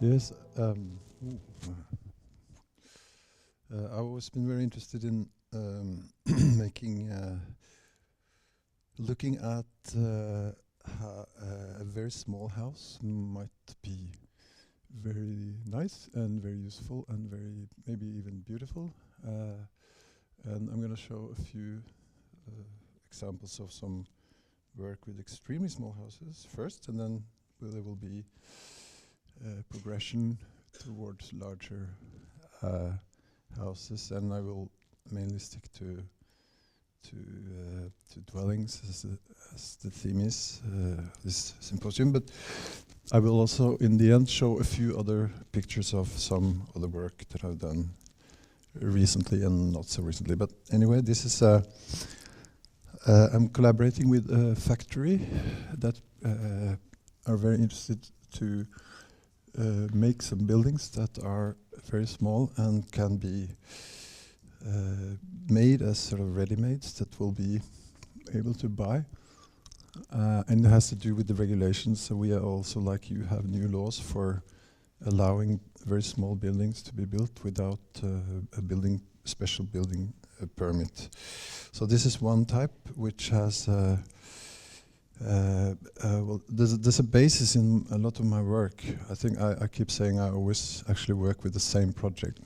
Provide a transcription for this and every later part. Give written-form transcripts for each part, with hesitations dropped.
Yes, I've always been very interested in making, looking at a very small house might be very nice and very useful and very maybe even beautiful. And I'm going to show a few examples of some work with extremely small houses first, and then there will be progression towards larger houses, and I will mainly stick to dwellings as the theme is this symposium. But I will also, in the end, show a few other pictures of some other work that I've done recently and not so recently. But anyway, this is I'm collaborating with a factory that are very interested to make some buildings that are very small and can be made as sort of ready-mades that will be able to buy. And it has to do with the regulations. So we are also, like you, have new laws for allowing very small buildings to be built without a special building permit. So this is one type which has well, there's a basis in a lot of my work. I think I keep saying I always actually work with the same project.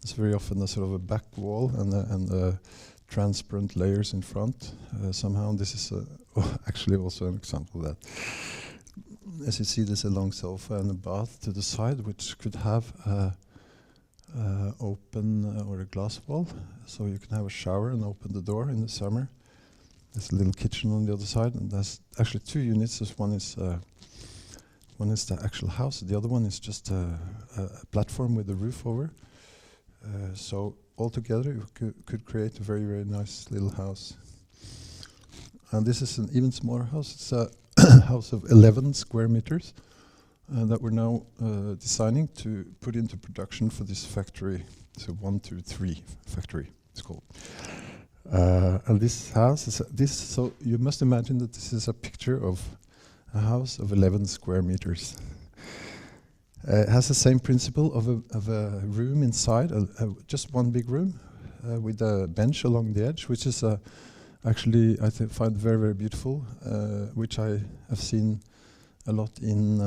It's very often a sort of a back wall and transparent layers in front. Somehow this is actually also an example of that. As you see, there's a long sofa and a bath to the side, which could have open or a glass wall, so you can have a shower and open the door in the summer. There's a little kitchen on the other side, and there's actually two units. One is the actual house. The other one is just a platform with a roof over. So altogether, you could create a very, very nice little house. And this is an even smaller house. It's a house of 11 square meters that we're now designing to put into production for this factory. So 1, 2, 3 factory, it's called. And this house is so you must imagine that this is a picture of a house of 11 square meters. It has the same principle of a room inside, just one big room with a bench along the edge, which is actually I find very, very beautiful, which I have seen a lot in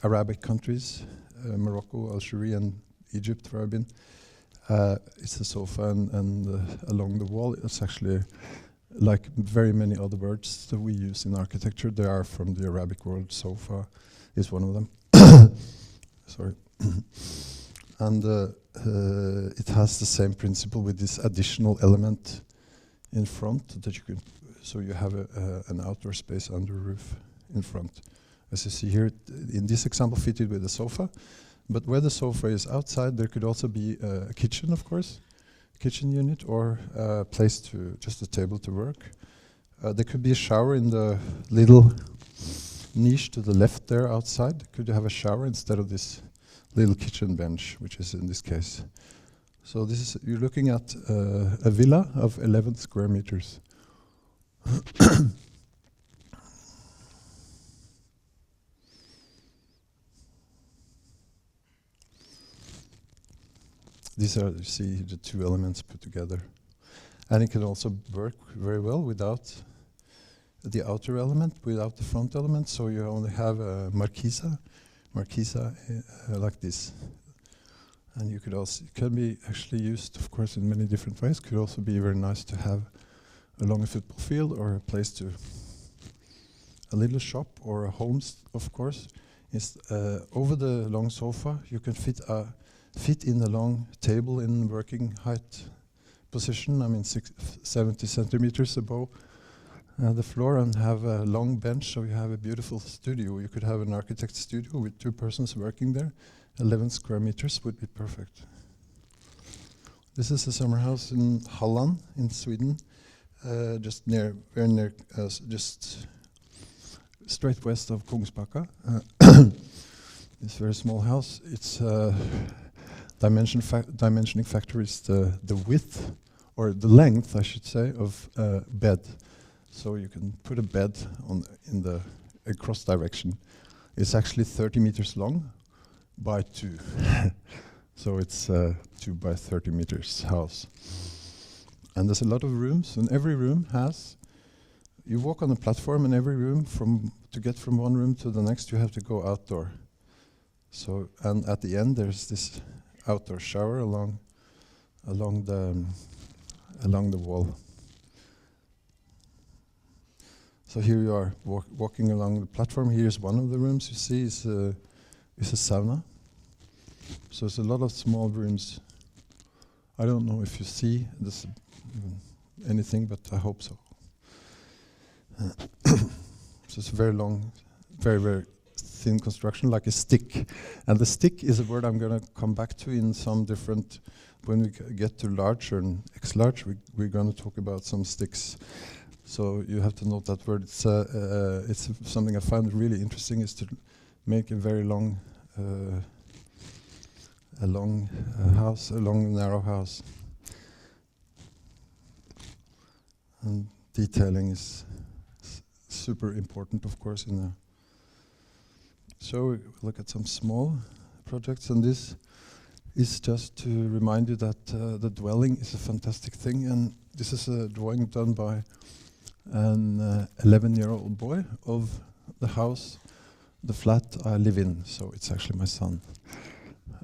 Arabic countries, Morocco, Algeria, and Egypt, where I've been. It's a sofa, and along the wall, it's actually like very many other words that we use in architecture. They are from the Arabic world. Sofa is one of them. Sorry. And it has the same principle with this additional element in front that you can, so you have an outdoor space under roof in front. As you see here, in this example, fitted with a sofa. But where the sofa is outside, there could also be a kitchen, of course, kitchen unit, or a place to, just a table to work. There could be a shower in the little niche to the left there outside. Could you have a shower instead of this little kitchen bench, which is in this case. So this is, you're looking at a villa of 11 square meters. These are, you see, the two elements put together. And it can also work very well without the outer element, without the front element. So you only have a marquisa like this. And you could also, it can be actually used, of course, in many different ways. Could also be very nice to have along a football field, or a place to, a little shop or a home, of course. Is over the long sofa, you can fit in a long table in working height position. I mean, 70 centimeters above the floor, and have a long bench, so you have a beautiful studio. You could have an architect's studio with 2 persons working there. 11 square meters would be perfect. This is a summer house in Halland in Sweden, just very near, just straight west of Kungsbacka. It's a very small house. It's dimensioning factor is the width, or the length, I should say, of bed. So you can put a bed in the cross direction. It's actually 30 meters long, by 2. So it's 2 by 30 meters house. And there's a lot of rooms, and every room has, you walk on a platform, and every room, to get from one room to the next, you have to go outdoor. So, and at the end, there's this outdoor shower along the wall. So here you are walking along the platform. Here's one of the rooms you see is a sauna. So it's a lot of small rooms. I don't know if you see this anything, but I hope so. So it's a very long, very, very thin construction, like a stick. And the stick is a word I'm going to come back to in some different, when we get to large and X-large, we're going to talk about some sticks. So you have to note that word. It's something I find really interesting, is to make a very long, house, a long, narrow house. And detailing is super important, of course. So we look at some small projects, and this is just to remind you that the dwelling is a fantastic thing. And this is a drawing done by an 11-year-old boy of the house, the flat I live in. So it's actually my son.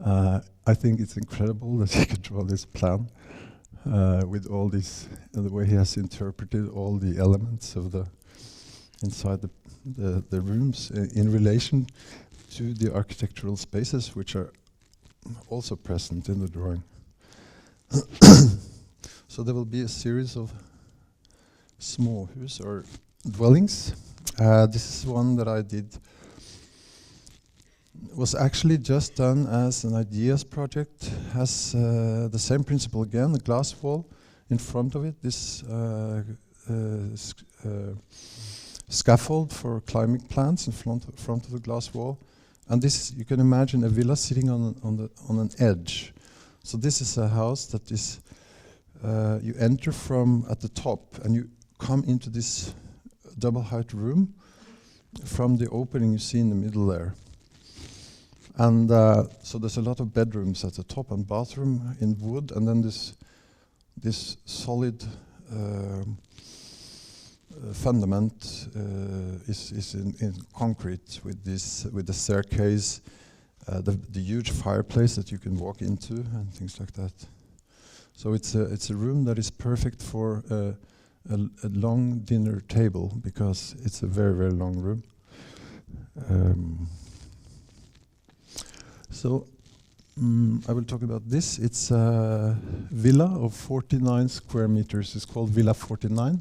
I think it's incredible that he could draw this plan with all this, the way he has interpreted all the elements of the inside the rooms in relation to the architectural spaces, which are also present in the drawing. So there will be a series of småhus or dwellings. This is one that I did, was actually just done as an ideas project, has the same principle again, a glass wall in front of it, this scaffold for climbing plants in front of the glass wall. And this, you can imagine a villa sitting on an edge. So this is a house that is, you enter from at the top, and you come into this double height room from the opening you see in the middle there. And so there's a lot of bedrooms at the top and bathroom in wood, and then this solid fundament is in concrete with the staircase, the huge fireplace that you can walk into and things like that. So it's a room that is perfect for a long dinner table, because it's a very, very long room. So I will talk about this. It's a villa of 49 square meters. It's called Villa 49.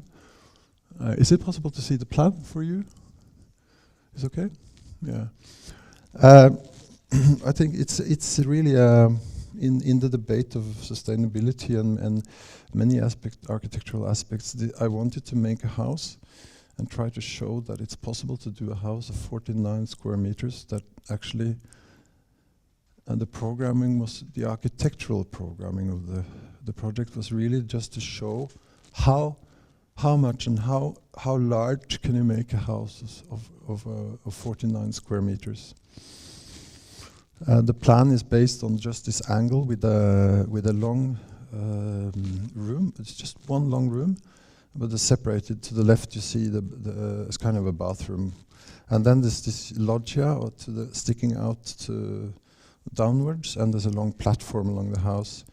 Is it possible to see the plan for you? Is it okay? Yeah. I think it's really in the debate of sustainability and many architectural aspects. I wanted to make a house and try to show that it's possible to do a house of 49 square meters that actually. And the programming was, the architectural programming of the project was really just to show how much and how large can you make a house of 49 square meters. The plan is based on just this angle with a long room. It's just one long room, but it's separated. To the left you see it's kind of a bathroom, and then there's this loggia sticking out to downwards, and there's a long platform along the house.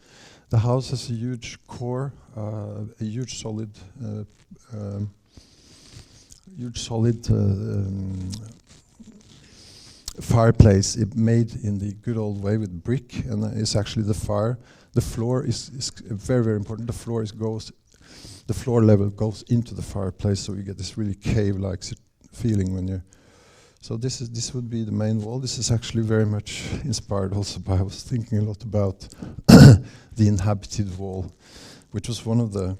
The house has a huge core, a huge solid fireplace made in the good old way with brick, and it's actually the floor is very, very important. The floor level goes into the fireplace, so you get this really cave-like feeling when you. So this would be the main wall. This is actually very much inspired also by, I was thinking a lot about the inhabited wall, which was one of the.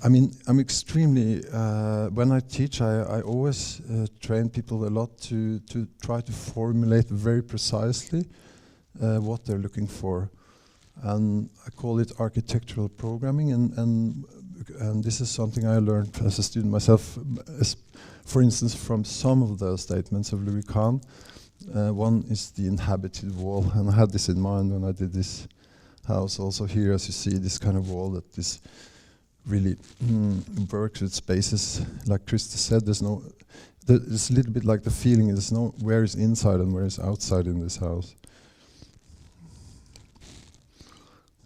I'm extremely. When I teach, I always train people a lot to try to formulate very precisely what they're looking for, and I call it architectural programming. And and this is something I learned as a student myself, for instance, from some of the statements of Louis Kahn. One is the inhabited wall, and I had this in mind when I did this house. Also here, as you see, this kind of wall that is really works with spaces. Like Christy said, it's a little bit like the feeling, there's no where is inside and where is outside in this house.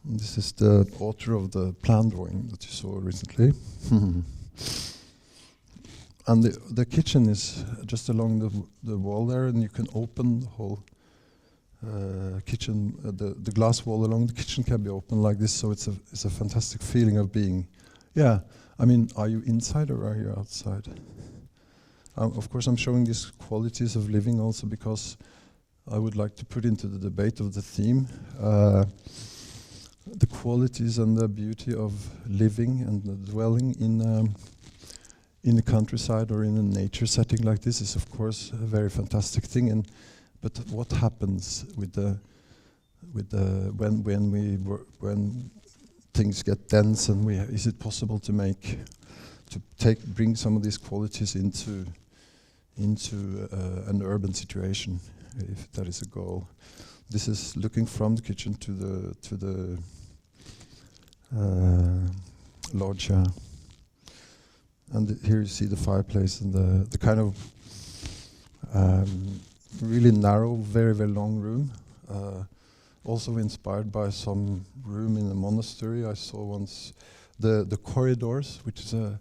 And this is the author of the plan drawing that you saw recently. And the kitchen is just along the wall there, and you can open the whole kitchen. The glass wall along the kitchen can be open like this, so it's a fantastic feeling of being. Yeah, I mean, are you inside or are you outside? Of course, I'm showing these qualities of living also because I would like to put into the debate of the theme the qualities and the beauty of living and the dwelling in the countryside or in a nature setting like this is, of course, a very fantastic thing. But what happens when things get dense, and is it possible to bring some of these qualities into an urban situation, if that is a goal? This is looking from the kitchen to the loggia, and here you see the fireplace and the kind of really narrow, very very long room. Also inspired by some room in a monastery. I saw once the corridors, which is a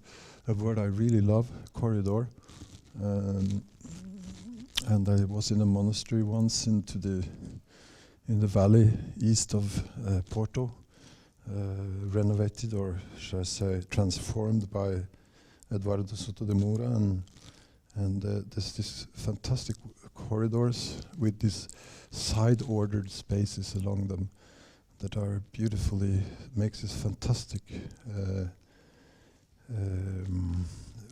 word I really love, corridor. And I was in a monastery once in the valley east of Porto, renovated, or should I say transformed, by Eduardo Soto de Moura, and there's this fantastic corridors with these side-ordered spaces along them that are beautifully, makes this fantastic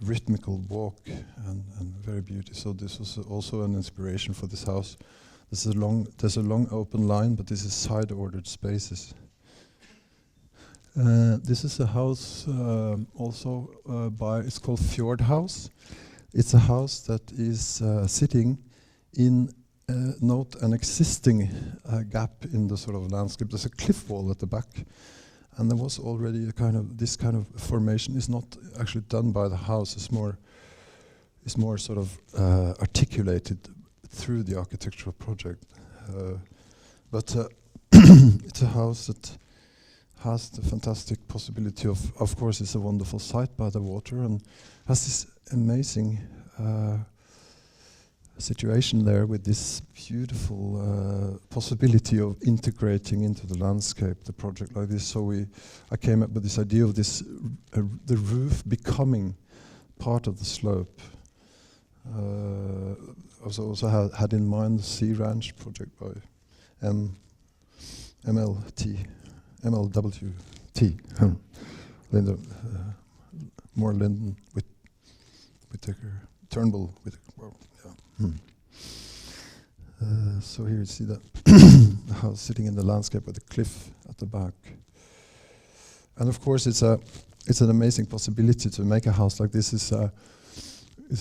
rhythmical walk and very beautiful. So this was also an inspiration for this house. There's a long open line, but this is side-ordered spaces. This is a house also it's called Fjord House. It's a house that is sitting in note an existing gap in the sort of landscape. There's a cliff wall at the back, and there was already this kind of formation is not actually done by the house. It's more sort of articulated through the architectural project. But it's a house that has the fantastic possibility of course, it's a wonderful site by the water and has this amazing situation there with this beautiful possibility of integrating into the landscape the project like this. So I came up with this idea of this the roof becoming part of the slope. I also had in mind the Sea Ranch project by MLWT. Linda, more Linden with Whittaker, Turnbull with. Well, yeah. So here you see the house sitting in the landscape with a cliff at the back, and of course it's an amazing possibility to make a house like this. It's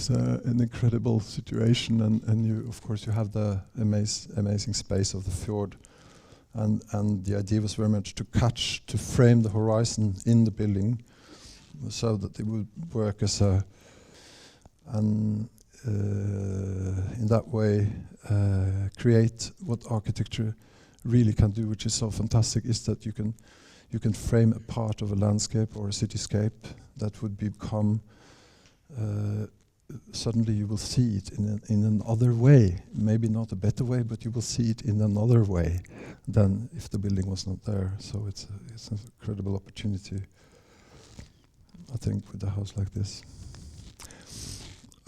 an incredible situation, and you of course you have the amazing space of the fjord. And the idea was very much to frame the horizon in the building, so that it would work as in that way create what architecture really can do, which is so fantastic, is that you can frame a part of a landscape or a cityscape that would become suddenly you will see it in another way, maybe not a better way, but you will see it in another way than if the building was not there. So it's an incredible opportunity, I think, with a house like this.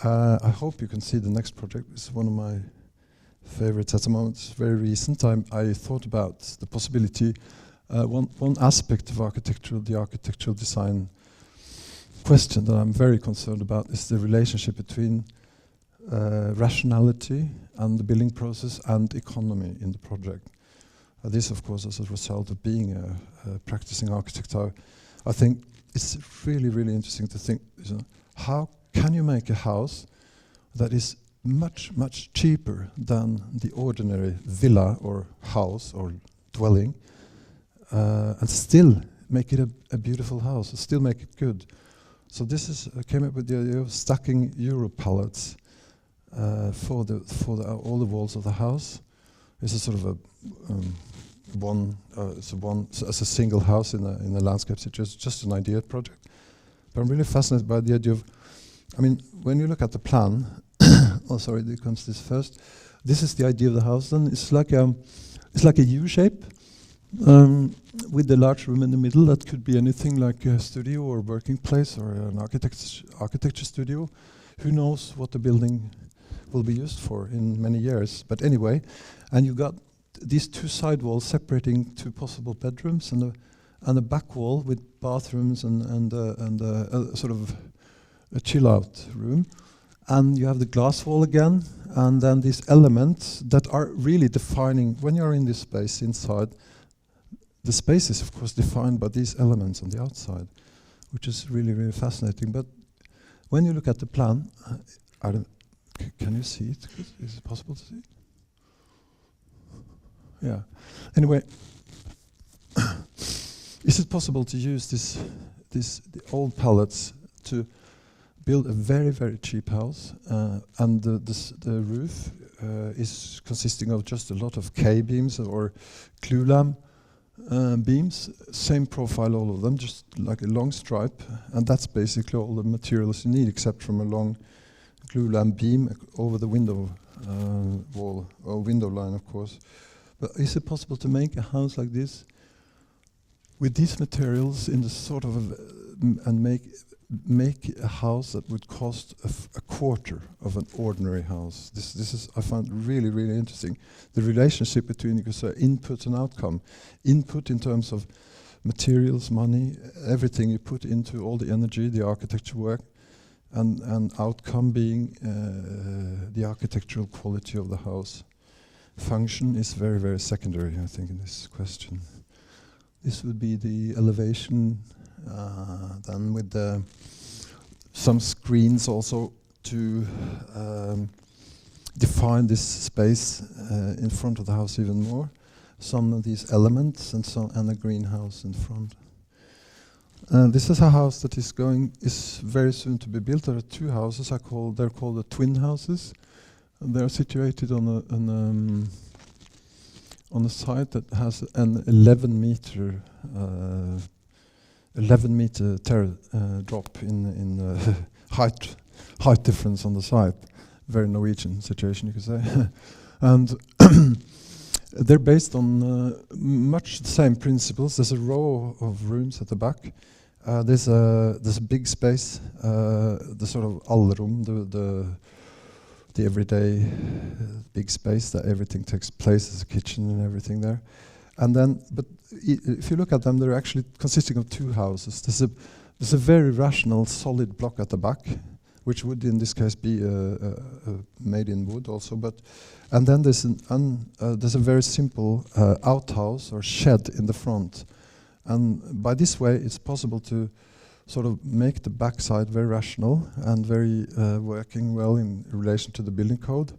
I hope you can see the next project. It's one of my favorites at the moment. It's very recent. I thought about the possibility, one aspect of the architectural design question that I'm very concerned about is the relationship between rationality and the building process and economy in the project. This, of course, as a result of being a practicing architect, I think it's really, really interesting to think, how can you make a house that is much, much cheaper than the ordinary villa or house or dwelling, and still make it a beautiful house, and still make it good. So this is came up with the idea of stacking Euro pallets for all the walls of the house. It's a sort of a as a single house in a landscape situation, just an idea project. But I'm really fascinated by the idea of, I mean, when you look at the plan, oh sorry, there comes this first. This is the idea of the house. Then it's like a U shape with the large room in the middle. That could be anything like a studio or working place or an architecture studio. Who knows what the building will be used for in many years? But anyway, and you got these two side walls separating two possible bedrooms, and a back wall with bathrooms and sort of a chill out room. And you have the glass wall again, and then these elements that are really defining, when you're in this space inside, the space is of course defined by these elements on the outside, which is really, really fascinating. But when you look at the plan, can you see it? Is it possible to see? Yeah. Anyway, is it possible to use the old pallets to build a very, very cheap house, and the roof is consisting of just a lot of K-beams or glulam beams, same profile all of them, just like a long stripe, and that's basically all the materials you need except from a long glulam beam over the window wall, or window line of course. But is it possible to make a house like this with these materials in the sort of and make a house that would cost a quarter of an ordinary house? This is, I find really, really interesting. The relationship between, you could say, input and outcome. Input in terms of materials, money, everything you put into all the energy, the architecture work, and outcome being the architectural quality of the house. Function is very, very secondary, I think, in this question. This would be the elevation, then with some screens also to define this space in front of the house even more. Some of these elements and a greenhouse in front. This is a house that is very soon to be built. There are two houses. They're called the twin houses. They're situated on a site that has an 11 meter drop in height difference on the site. Very Norwegian situation, you could say. And they're based on much the same principles. There's a row of rooms at the back. There's a big space, the sort of allroom, the everyday big space that everything takes place. There's a kitchen and everything there. And then, but if you look at them, they're actually consisting of two houses. There's a very rational, solid block at the back, which would in this case be made in wood also. And then there's a very simple outhouse or shed in the front. And by this way, it's possible to sort of make the backside very rational and very working well in relation to the building code.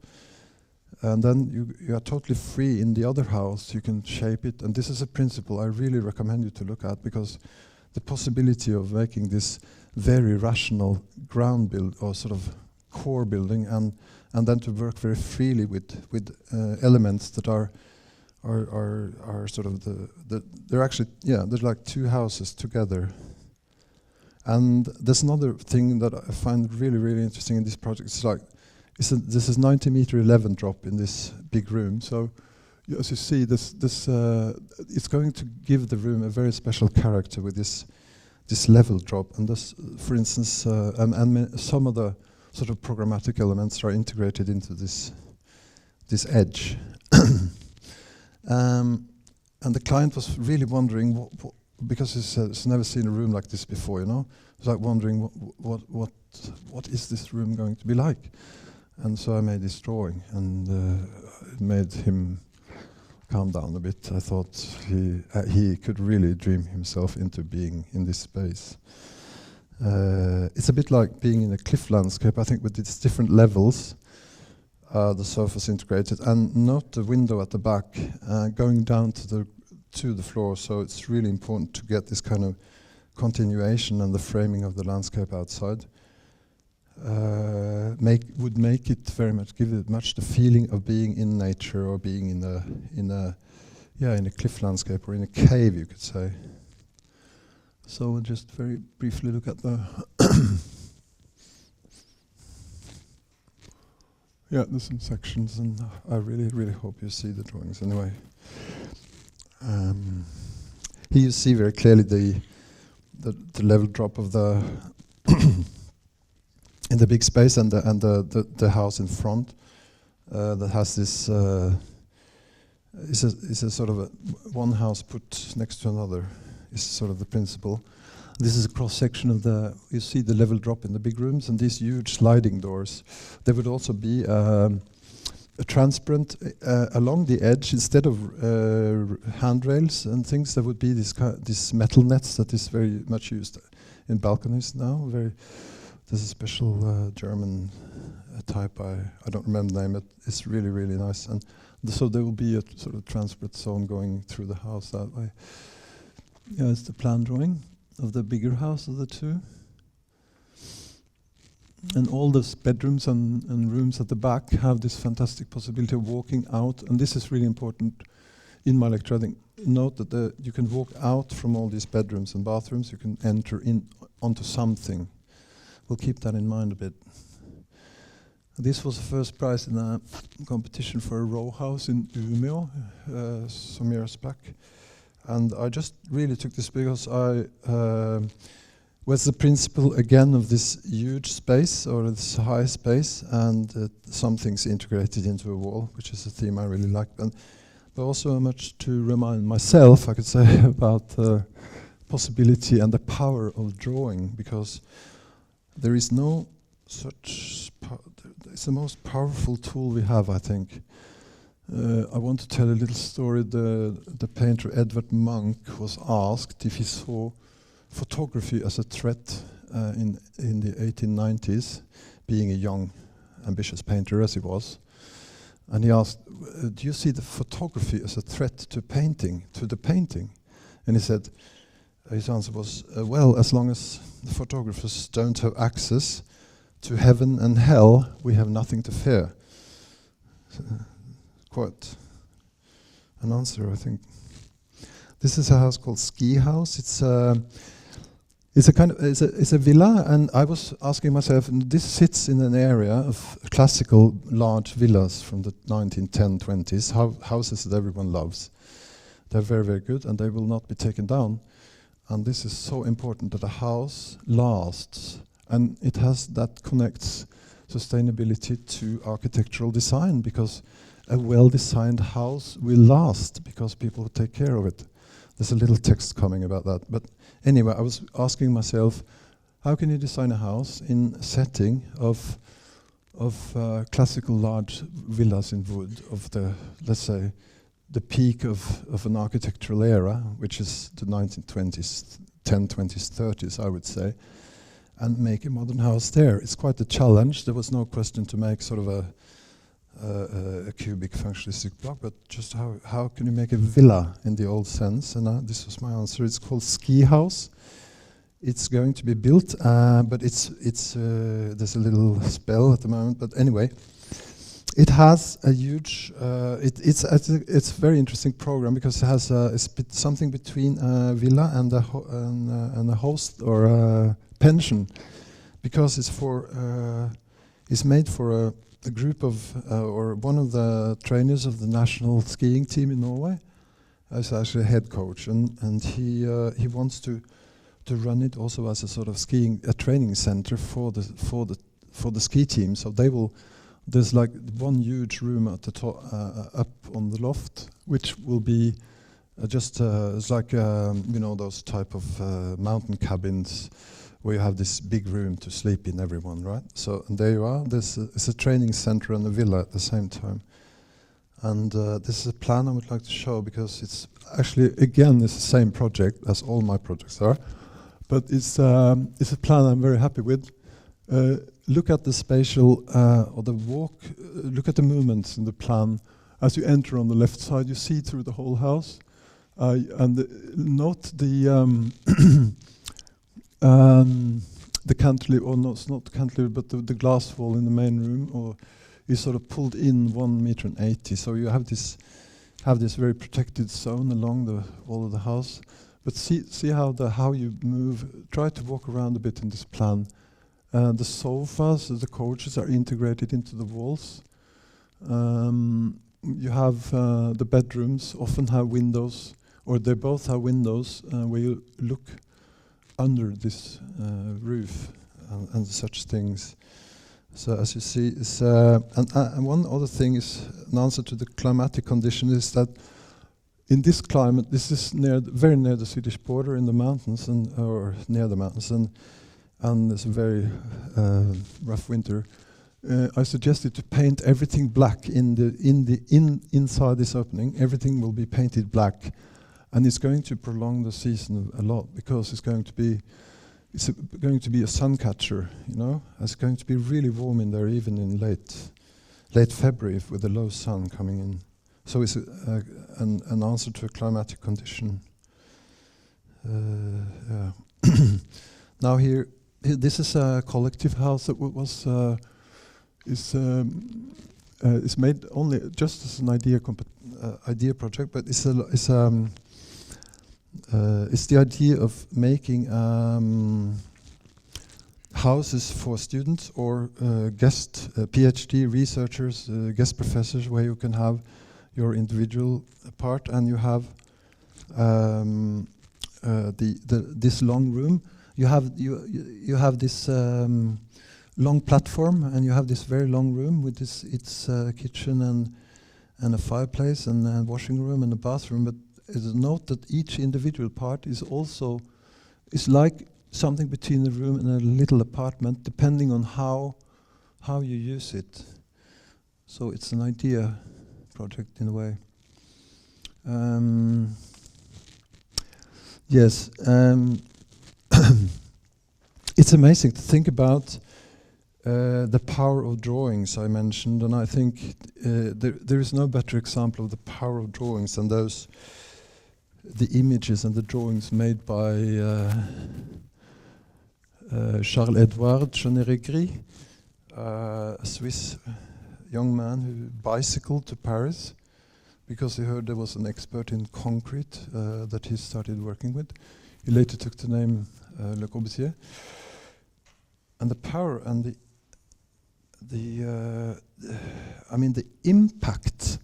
And then you are totally free in the other house. You can shape it. And this is a principle I really recommend you to look at, because the possibility of making this very rational ground build or sort of core building, and then to work very freely with elements that are sort of they're actually, yeah, there's like two houses together. And there's another thing that I find really, really interesting in this project. It's like, this is 90 meter 11 drop in this big room. So as you see, it's going to give the room a very special character with this level drop. And this, for instance, and some of the sort of programmatic elements are integrated into this edge. And the client was really wondering because he's never seen a room like this before, you know. He's like wondering what is this room going to be like? And so I made this drawing, and it made him calm down a bit. I thought he could really dream himself into being in this space. It's a bit like being in a cliff landscape, I think, with its different levels, the surface integrated, and not the window at the back, going down to the floor. So it's really important to get this kind of continuation and the framing of the landscape outside. Would make it very much, give it much the feeling of being in nature, or being in a cliff landscape, or in a cave, you could say. So we'll just very briefly look at the there's some sections, and I really hope you see the drawings anyway. Here you see very clearly the level drop of the in the big space, and the house in front that has this is a sort of a one house put next to another is sort of the principle. This is a cross section of you see the level drop in the big rooms, and these huge sliding doors. There would also be a transparent along the edge, instead of handrails and things. There would be this metal nets that is very much used in balconies now. There's a special German type, I don't remember the name, but it's really nice. And so there will be a sort of transparent zone going through the house that way. Yeah, it's the plan drawing of the bigger house of the two. And all those bedrooms and rooms at the back have this fantastic possibility of walking out. And this is really important in my lecture. I think, note that you can walk out from all these bedrooms and bathrooms. You can enter onto something. We'll keep that in mind a bit. This was the first prize in a competition for a row house in Umeå some years back. And I just really took this because I was the principle again of this huge space, or this high space, and some things integrated into a wall, which is a theme I really like. But also much to remind myself, I could say, about the possibility and the power of drawing, because there is no such it's the most powerful tool we have, I think. I want to tell a little story. The painter Edvard Munch was asked if he saw photography as a threat in the 1890s, being a young, ambitious painter as he was. And he asked, do you see the photography as a threat to the painting? And he said, his answer was, well, as long as the photographers don't have access to heaven and hell, we have nothing to fear. Quite an answer, I think. This is a house called Ski House. It's a villa, and I was asking myself, and this sits in an area of classical large villas from the 1910s, 20s, houses that everyone loves. They're very good, and they will not be taken down. And this is so important, that a house lasts, and that connects sustainability to architectural design, because a well-designed house will last because people will take care of it. There's a little text coming about that. But anyway, I was asking myself, how can you design a house in a setting of classical large villas in wood, of the, let's say, the peak of an architectural era, which is the 1920s, 1020s, 30s, I would say, and make a modern house there? It's quite a challenge. There was no question to make sort of a cubic functionalistic block, but just how can you make a villa in the old sense? And this was my answer. It's called Ski House. It's going to be built, but it's there's a little spell at the moment. But anyway, it has a huge. It's a very interesting program, because it has something between a villa and a host or a pension, because it's made for a group of or one of the trainers of the national skiing team in Norway. As actually a head coach, and he wants to run it also as a sort of a training center for the ski team. So there's like one huge room at the top, up on the loft, which will be it's like those type of mountain cabins where you have this big room to sleep in, everyone, right? So there you are. It's a training center and a villa at the same time. And this is a plan I would like to show because it's actually, again, it's the same project as all my projects are. But it's a plan I'm very happy with. Look at the spatial, or the walk, look at the movements in the plan. As you enter on the left side, you see through the whole house. Note the the cantilever, or no, it's not the cantilever, but the glass wall in the main room, or is sort of pulled in 1.80 meters. So you have this very protected zone along the wall of the house. But see how you move. Try to walk around a bit in this plan. The sofas, the couches are integrated into the walls. You have the bedrooms often have windows, or they both have windows where you look under this roof and such things. So as you see, and one other thing is an answer to the climatic condition is that in this climate, this is very near the Swedish border in the mountains, or near the mountains, and it's a very rough winter. I suggested to paint everything black inside this opening. Everything will be painted black, and it's going to prolong the season a lot because it's going to be a sun catcher. You know, it's going to be really warm in there, even in late February with the low sun coming in. So it's an answer to a climatic condition. Yeah. Now here, this is a collective house that is made only just as an idea project, but it's the idea of making houses for students or guest PhD researchers, guest professors, where you can have your individual part, and you have this long room. You have this long platform, and you have this very long room with its kitchen and a fireplace and a washing room and a bathroom. But note that each individual part is like something between a room and a little apartment, depending on how you use it. So it's an idea project in a way. Yes, it's amazing to think about the power of drawings I mentioned, and I think there is no better example of the power of drawings than the images and the drawings made by Charles-Edouard Chenéry, a Swiss young man who bicycled to Paris because he heard there was an expert in concrete that he started working with. He later took the name Le Corbusier. And the power and the impact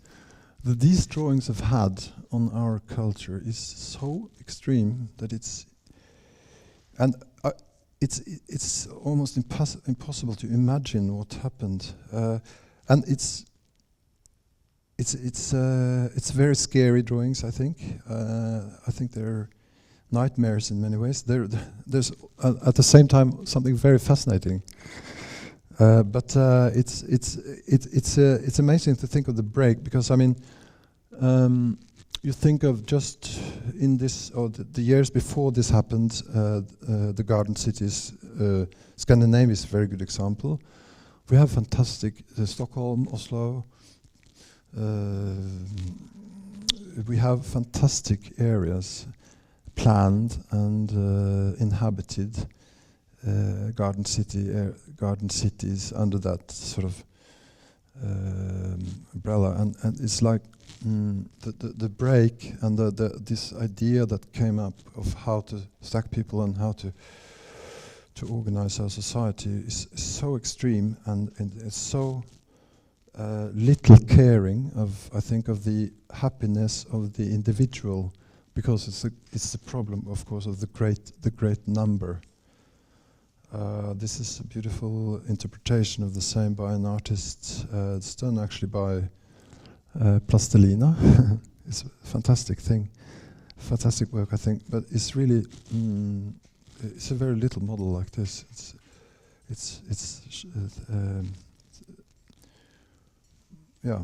that these drawings have had on our culture is so extreme that it's almost impossible to imagine what happened, and it's very scary drawings. I think they're nightmares in many ways. There's at the same time something very fascinating. But it's amazing to think of the break, because I mean, you think of just in this, or the years before this happened, the garden cities. Scandinavia is a very good example. We have fantastic Stockholm, Oslo. We have fantastic areas planned and inhabited. Garden cities under that sort of umbrella, and it's like the break and this idea that came up of how to stack people and how to organize our society is so extreme, and it's so little caring of, I think, of the happiness of the individual, because it's the problem, of course, of the great number. This is a beautiful interpretation of the same by an artist. It's done actually by Plastilina. It's a fantastic thing, fantastic work, I think. But it's really, it's a very little model like this. Yeah.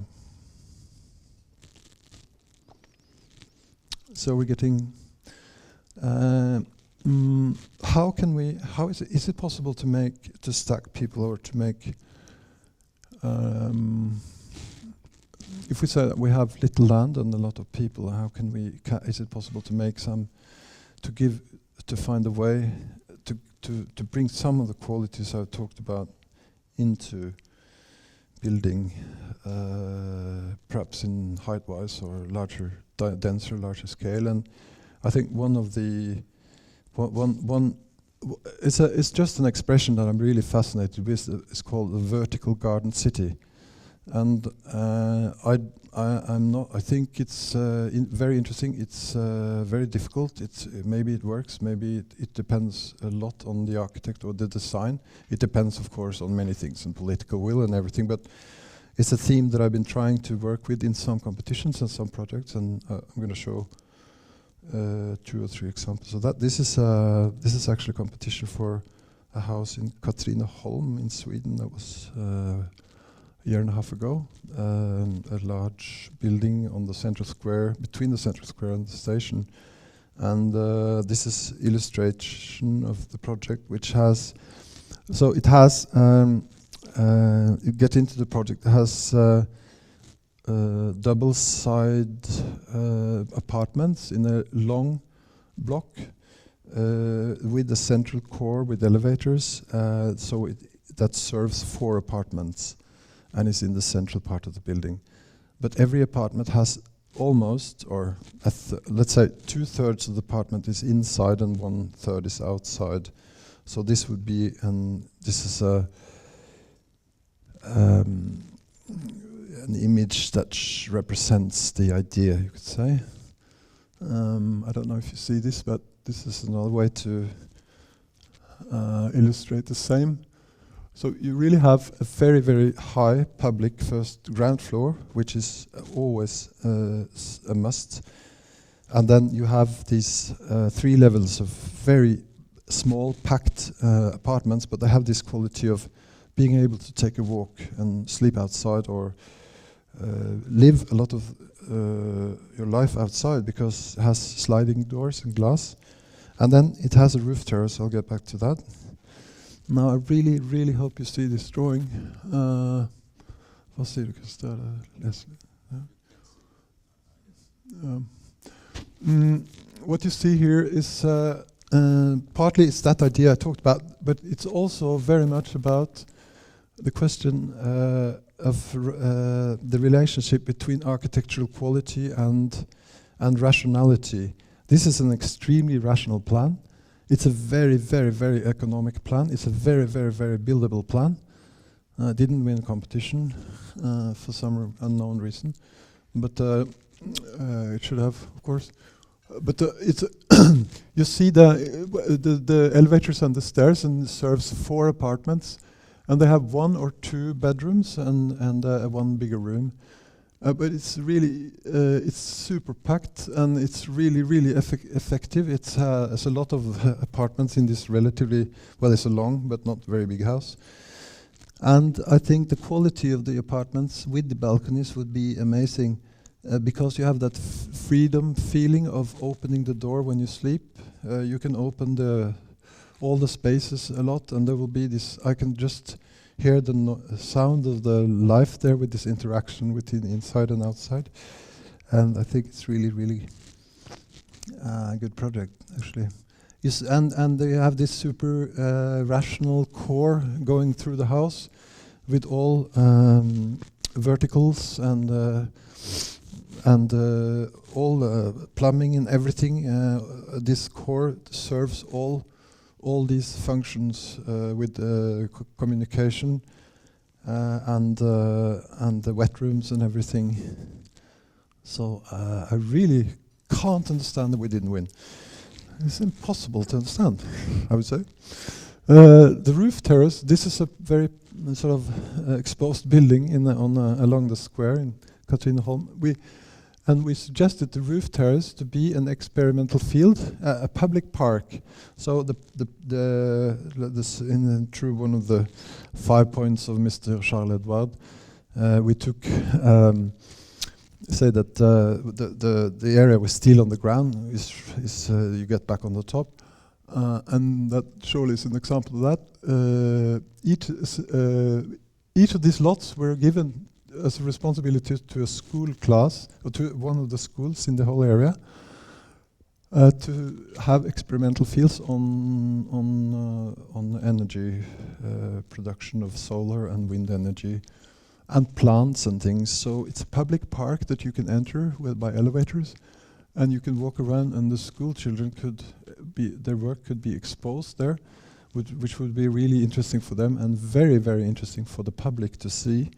So we're getting. How can we? How is it possible to stack people or to make? If we say that we have little land and a lot of people, how can we? Is it possible to make some? To find a way to bring some of the qualities I've talked about into building, perhaps in height-wise or larger, denser, larger scale. And I think one of the it's just an expression that I'm really fascinated with. It's called the vertical garden city, and I'm not. I think it's very interesting. It's very difficult. Maybe it works. Maybe it depends a lot on the architect or the design. It depends, of course, on many things and political will and everything. But it's a theme that I've been trying to work with in some competitions and some projects, and I'm going to show 2 or 3 examples of that. This is actually a competition for a house in Katrineholm in Sweden. That was a year and a half ago. A large building on the central square, between the central square and the station. And this is illustration of the project, which has. So it has. You get into the project. It has. Double-side apartments in a long block with a central core with elevators. So that serves 4 apartments and is in the central part of the building. But every apartment has almost, or let's say 2/3 of the apartment is inside and 1/3 is outside. So this would be, this is an image that represents the idea, you could say. I don't know if you see this, but this is another way to illustrate the same. So you really have a very, very high public first ground floor, which is always a must. And then you have these 3 levels of very small, packed apartments, but they have this quality of being able to take a walk and sleep outside or live a lot of your life outside, because it has sliding doors and glass. And then it has a roof terrace. I'll get back to that. Now, I really, really hope you see this drawing. What you see here is partly it's that idea I talked about, but it's also very much about the question of the relationship between architectural quality and rationality. This is an extremely rational plan. It's a very, very, very economic plan. It's a very, very, very buildable plan. Didn't win a competition for some unknown reason, but it should have, of course. But it's you see the elevators and the stairs, and it serves 4 apartments. And they have 1 or 2 bedrooms and 1 bigger room. But it's really, it's super packed, and it's really, really effective. It's a lot of apartments in this relatively, well, it's a long but not very big house. And I think the quality of the apartments with the balconies would be amazing, because you have that freedom feeling of opening the door when you sleep. You can open all the spaces a lot, and there will be this. I can just hear the sound of the life there with this interaction between inside and outside, and I think it's really, really a good project, actually. Yes, and they have this super rational core going through the house with all verticals and all plumbing and everything. This core serves all these functions with communication and the wet rooms and everything. So I really can't understand that we didn't win. It's impossible to understand, I would say. The roof terrace. This is a very sort of exposed building along the square in Katrineholm. We suggested the roof terrace to be an experimental field, a public park. So this through one of the 5 points of Mr. Charles Edward, we took say that the area with steel on the ground is you get back on the top, and that surely is an example of that. Each of these lots were given as a responsibility to a school class, or to one of the schools in the whole area, to have experimental fields on energy production of solar and wind energy, and plants and things. So it's a public park that you can enter by elevators, and you can walk around, and the school children their work could be exposed there, which would be really interesting for them, and very, very interesting for the public to see.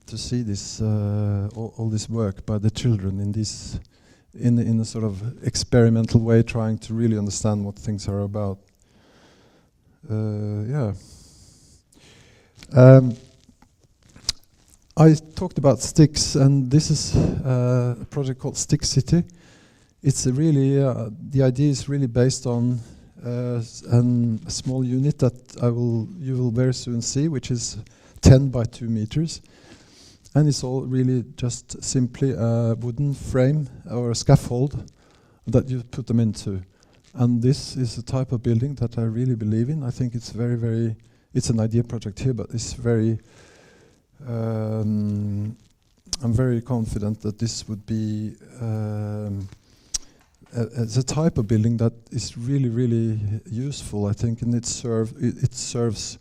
This all this work by the children in a sort of experimental way, trying to really understand what things are about. I talked about sticks, and this is a project called Stick City. It's really the idea is really based on a small unit that you will very soon see, which is 10 by 2 meters, and it's all really just simply a wooden frame or a scaffold that you put them into. And this is a type of building that I really believe in. I think it's very, very. It's an idea project here, but it's very. I'm very confident that this would be as a type of building that is really, really useful, I think, and it serves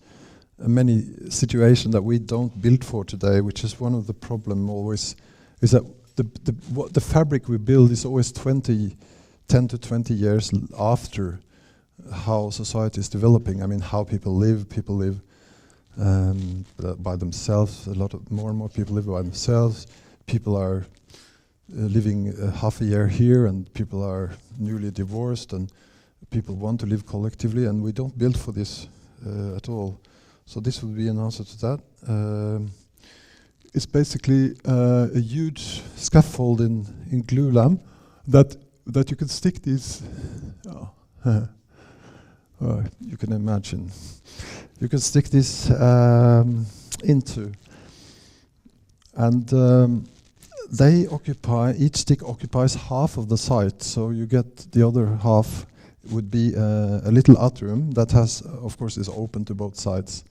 many situations that we don't build for today, which is one of the problem always, is that the fabric we build is always 10 to 20 years after how society is developing. I mean, how people live by themselves. More and more people live by themselves. People are living half a year here, and people are newly divorced, and people want to live collectively, and we don't build for this at all. So this would be an answer to that. It's basically a huge scaffold in glulam that you can stick these. You can imagine. You can stick this into, and each stick occupies half of the site. So you get the other half would be a little atrium that is open to both sides,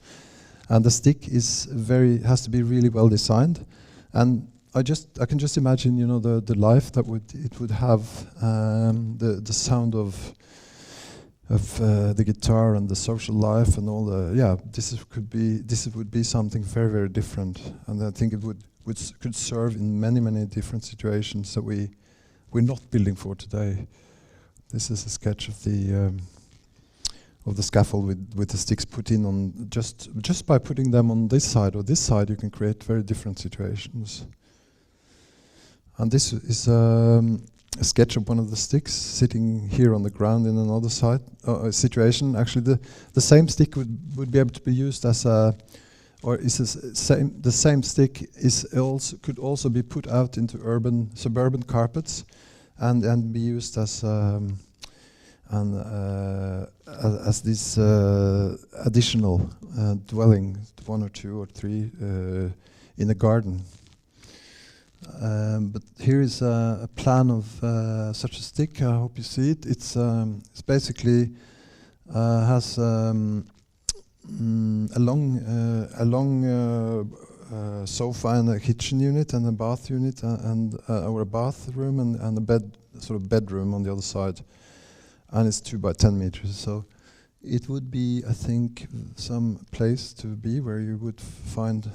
and the stick has to be really well designed. And I can just imagine, the life that it would have, the sound of the guitar and the social life and all this would be something very, very different, and I think it could serve in many, many different situations that we're not building for today. This is a sketch of the scaffold with the sticks put in on just by putting them on this side or this side, you can create very different situations. And this is a sketch of one of the sticks sitting here on the ground in another situation. Actually, the same stick would be able to be used as the same stick could also be put out into suburban carpets, and be used as this additional dwelling, 1 or 2 or 3 in a garden. But here is a plan of such a stick. I hope you see it. It's basically has a long sofa and a kitchen unit and a bath unit or a bathroom and a bedroom on the other side, and it's 2 by 10 meters. So it would be, I think, some place to be where you would find.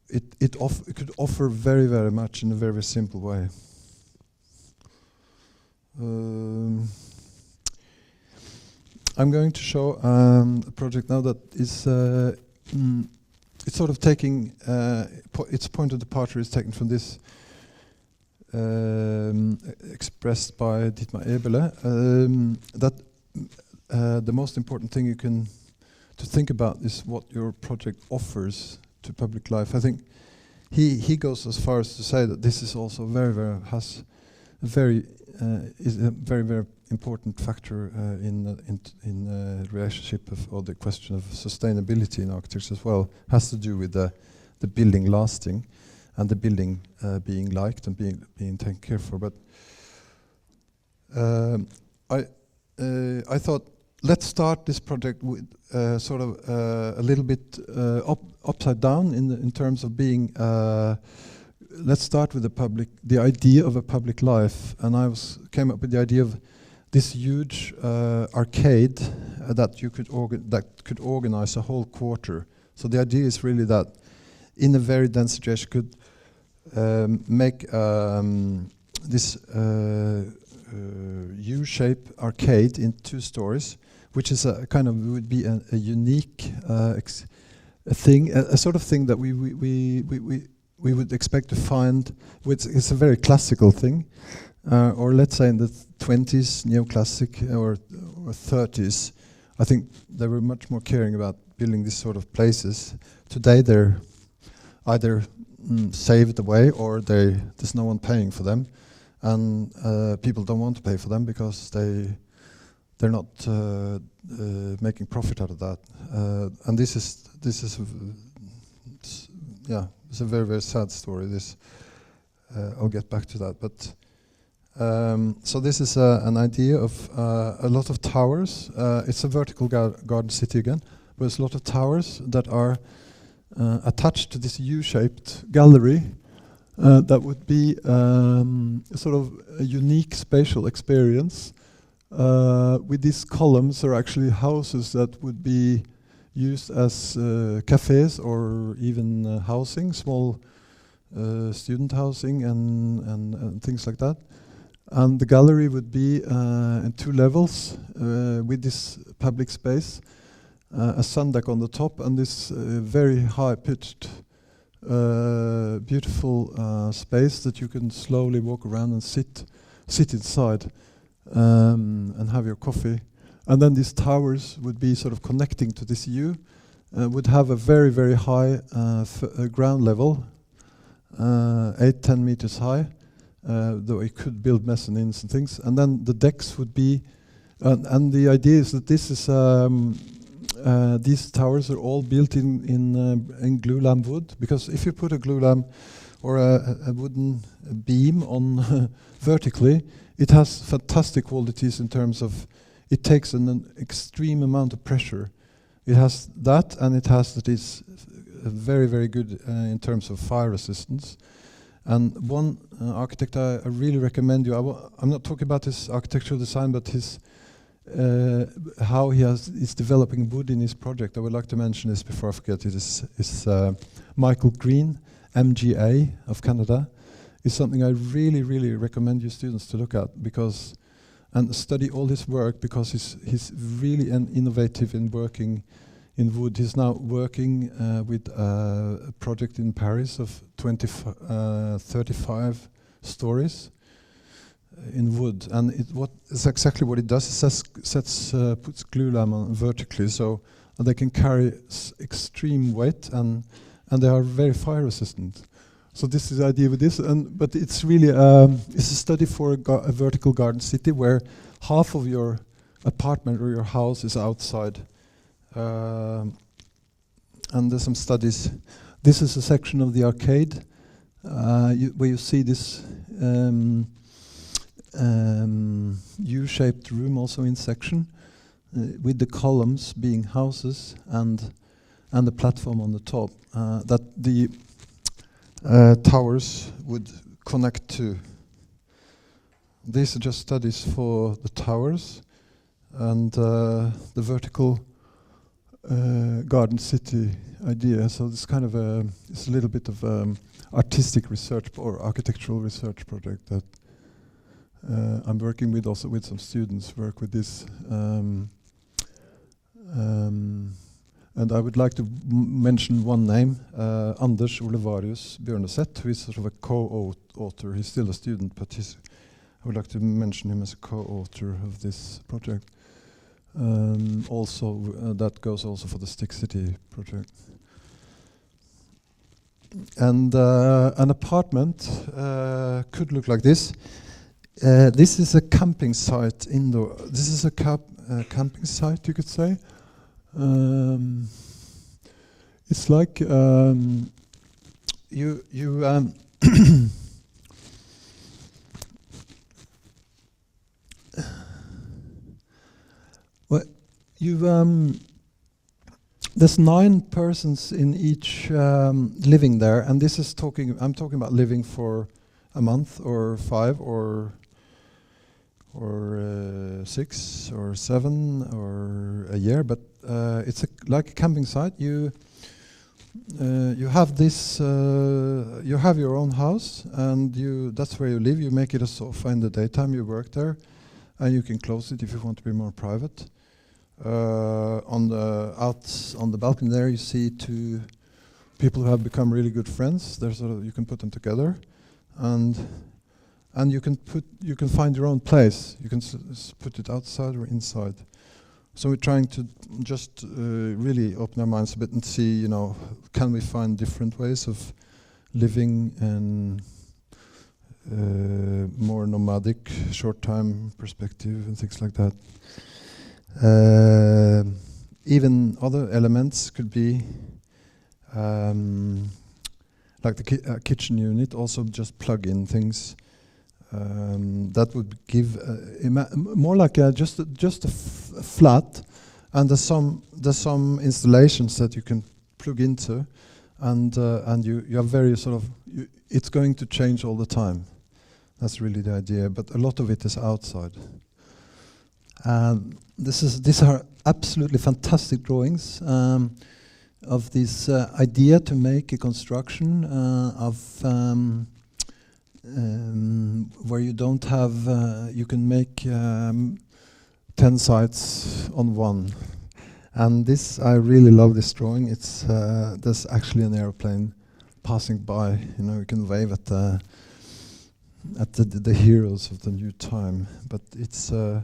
It could offer very, very much in a very simple way. I'm going to show a project now that is it's sort of taking its point of departure is taken from this expressed by Dietmar Eberle, that the most important thing to think about is what your project offers to public life. I think he goes as far as to say that this is also is a very, very important factor in relationship or the question of sustainability in architecture as well. Has to do with the the building lasting, and the building being liked and being taken care for. But I thought, let's start this project with sort of a little bit upside down in terms of being. Let's start with the idea of a public life, and came up with the idea of this huge arcade that could organize a whole quarter. So the idea is really that in a very dense situation could make this U-shaped arcade in 2 stories, which is a kind of would be a unique thing, a sort of thing that we would expect to find. It's a very classical thing, or let's say in the 20s, neoclassic, or 30s. I think they were much more caring about building these sort of places. Today they're either saved away or there's no one paying for them, and people don't want to pay for them because they're not making profit out of that. And this is it's a very, very sad story. I'll get back to that. But so this is an idea of a lot of towers. It's a vertical garden city again, but there's a lot of towers that are attached to this U-shaped gallery that would be sort of a unique spatial experience. With these columns are actually houses that would be used as cafes or even housing, small student housing and things like that. And the gallery would be in 2 levels with this public space, a sun deck on the top, and this very high-pitched, beautiful space that you can slowly walk around and sit inside and have your coffee. And then these towers would be sort of connecting to this U, would have a very, very high ground level, 8-10 meters high, though it could build mezzanines and things. And then the decks would be, and the idea is that this is these towers are all built in glulam wood, because if you put a glulam or a wooden beam on vertically, it has fantastic qualities in terms of it takes an extreme amount of pressure. It has that, and it has that it's very, very good in terms of fire resistance. And one architect I really recommend you. I'm not talking about his architectural design, but his how is developing wood in his project. I would like to mention this before I forget. It is Michael Green, MGA of Canada. Is something I really, really recommend you students to look at and study all his work, because he's really innovative in working in wood. He's now working with a project in Paris of 35 stories in wood, and it's exactly what it does. It puts glulam on vertically, so they can carry extreme weight, and they are very fire resistant. So this is the idea with this, but it's really it's a study for a vertical garden city where half of your apartment or your house is outside. And there's some studies. This is a section of the arcade where you see this U-shaped room also in section, with the columns being houses and the platform on the top that the towers would connect to. These are just studies for the towers and the vertical garden city idea. So this kind of it's a little bit of artistic research or architectural research project that I'm working with, also with some students work with this. And I would like to mention one name, Anders Olevarius Bjørneseth, who is sort of a co-author. He's still a student, but I would like to mention him as a co-author of this project. Also, that goes also for the Stick City project. And an apartment could look like this. This is a camping site indoor. This is a camping site, you could say. It's like well, there's 9 persons in each living there, and this is I'm talking about living for a month or 5 or 6 or 7 or a year, but it's like a camping site. You have this. You have your own house, and that's where you live. You make it a sofa in the daytime. You work there, and you can close it if you want to be more private. On the balcony there, you see 2 people who have become really good friends. You can put them together, and you can find your own place. You can put it outside or inside. So we're trying to just really open our minds a bit and see, can we find different ways of living in more nomadic, short-time perspective and things like that. Even other elements could be like the kitchen unit, also just plug in things. That would give more like just a flat, and there's some installations that you can plug into, and you have various sort of. It's going to change all the time. That's really the idea, but a lot of it is outside. These are absolutely fantastic drawings of this idea to make a construction of. Where you don't have, you can make 10 sites on one, and this I really love this drawing. It's there's actually an airplane passing by. You can wave at the heroes of the new time, but it's a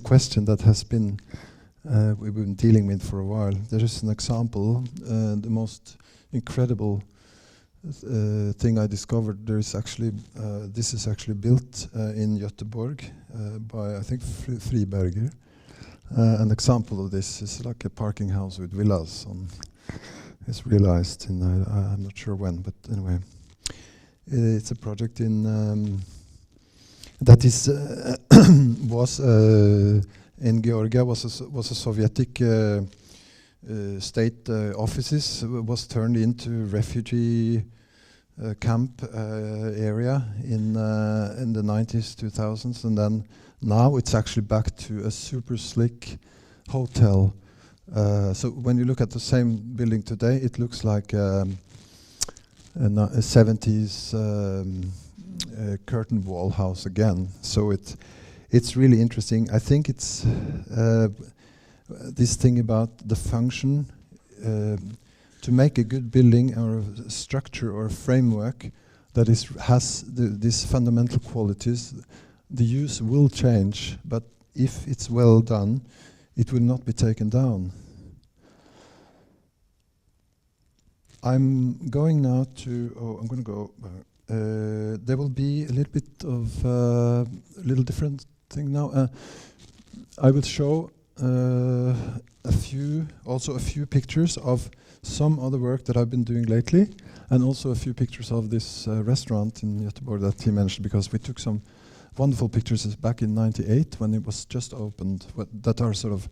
question that has been we've been dealing with for a while. There is an example, the most incredible. Thing I discovered. This is actually built in Göteborg by I think Friberger. An example of this is like a parking house with villas on. It's realized in I'm not sure when, but anyway, it's a project in that is was in Georgia was a Sovietic. State offices was turned into refugee camp area in the 90s, 2000s, and then now it's actually back to a super slick hotel. So when you look at the same building today, it looks like a 70s curtain wall house again. So it's really interesting. I think it's this thing about the function to make a good building or a structure or a framework that has these fundamental qualities. The use will change, but if it's well done, it will not be taken down. I'm going now to. I'm going to go. There will be a little bit of a little different thing now. I will show. A few pictures of some other work that I've been doing lately, and also a few pictures of this restaurant in Göteborg that he mentioned, because we took some wonderful pictures back in '98 when it was just opened, that are sort of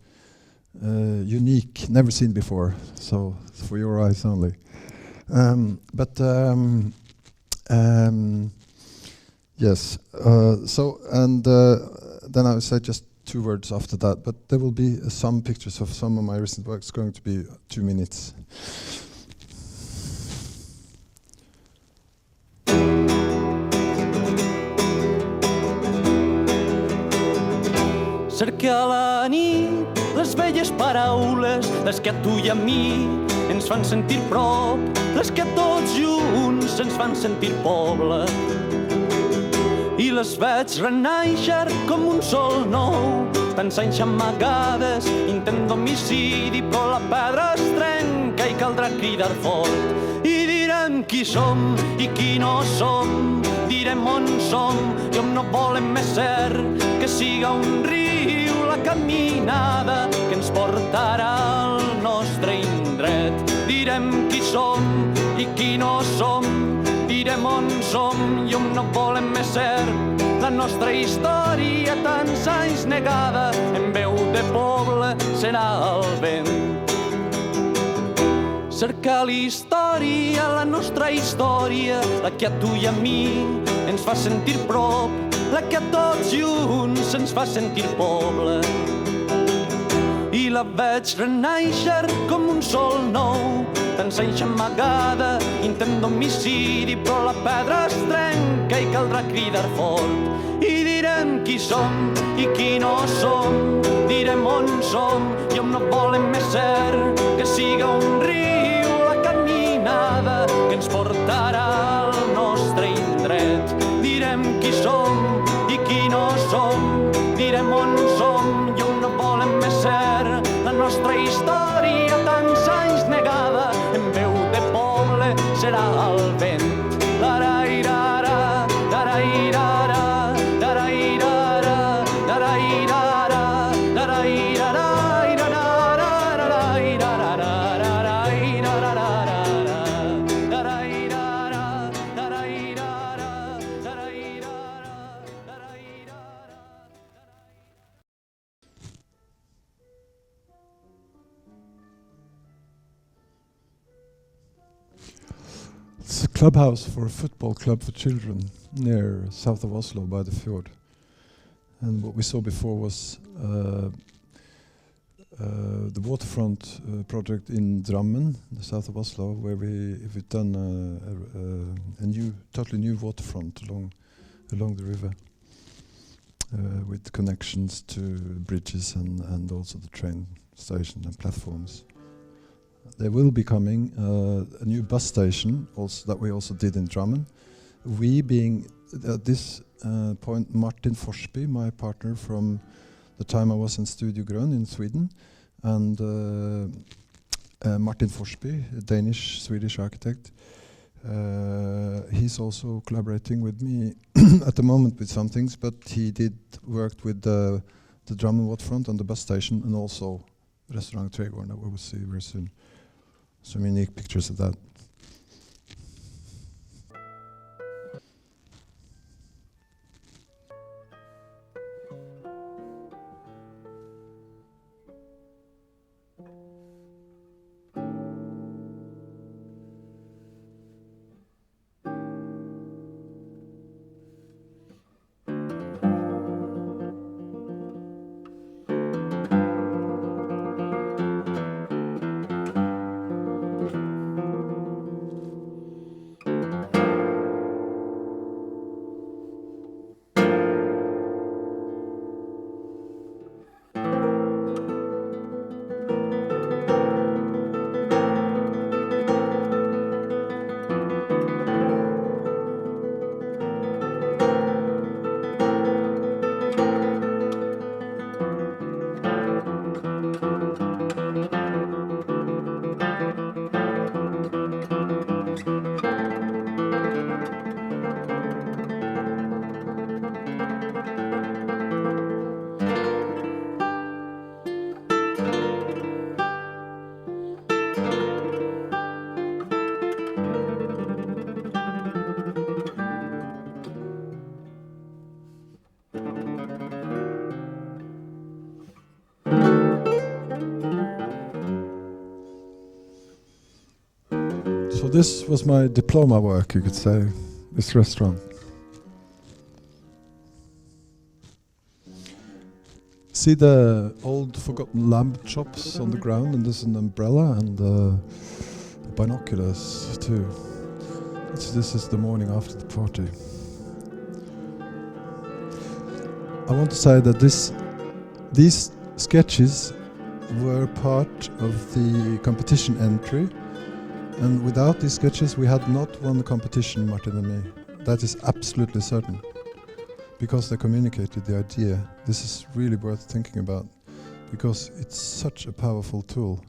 unique, never seen before, so for your eyes only. Yes, then I would say just 2 words after that, but there will be some pictures of some of my recent works, going to be 2 minutes. Cerca a la nit les velles paraules, les que a tu i a mi ens fan sentir prop, les que tots junts ens fan sentir poble. I les veig renaixer com un sol nou, tants anys amagades, intent d'homicidi, però la pedra es trenca i caldrà cridar fort. I direm qui som i qui no som, direm on som i on no volem més ser, que siga un riu la caminada que ens portarà al nostre indret. Direm qui som i qui no som, direm on som i on no volem més ser. La nostra història, tants anys negada, en veu de poble serà el vent. Cercar la història, la nostra història, la que a tu i a mi ens fa sentir prop, la que a tots junts ens fa sentir poble. I la veig renaixer com un sol nou, tants anys amagada, intent d'homicidi, però la pedra es trenca i caldrà cridar fort. I direm qui som i qui no som, direm on som i on no volem més ser, que siga un riu la caminada que ens portarà al nostre indret. Direm qui som i qui no som, direm on som i on no volem més ser. La nostra història, tants anys negada, en veu de poble serà el vent. Larairara, larairara, larairara, larairara, larairara, It's a clubhouse for a football club for children near south of Oslo by the fjord. And what we saw before was the waterfront project in Drammen, the south of Oslo, where we've done a new, totally new waterfront along the river, with connections to bridges and also the train station and platforms. There will be coming a new bus station also that we also did in Drammen. We being at this point Martin Forsby, my partner from the time I was in Studio Grön in Sweden, and Martin Forsby, a Danish-Swedish architect. He's also collaborating with me at the moment with some things, but he did work with the Drammen waterfront and the bus station, and also Restaurant Tregården that we will see very soon. Some unique pictures of that. So this was my diploma work, you could say, this restaurant. See the old forgotten lamb chops on the ground, and there's an umbrella and binoculars too. This is the morning after the party. I want to say that these sketches were part of the competition entry, and without these sketches we had not won the competition, Martin and me. That is absolutely certain, because they communicated the idea. This is really worth thinking about, because it's such a powerful tool.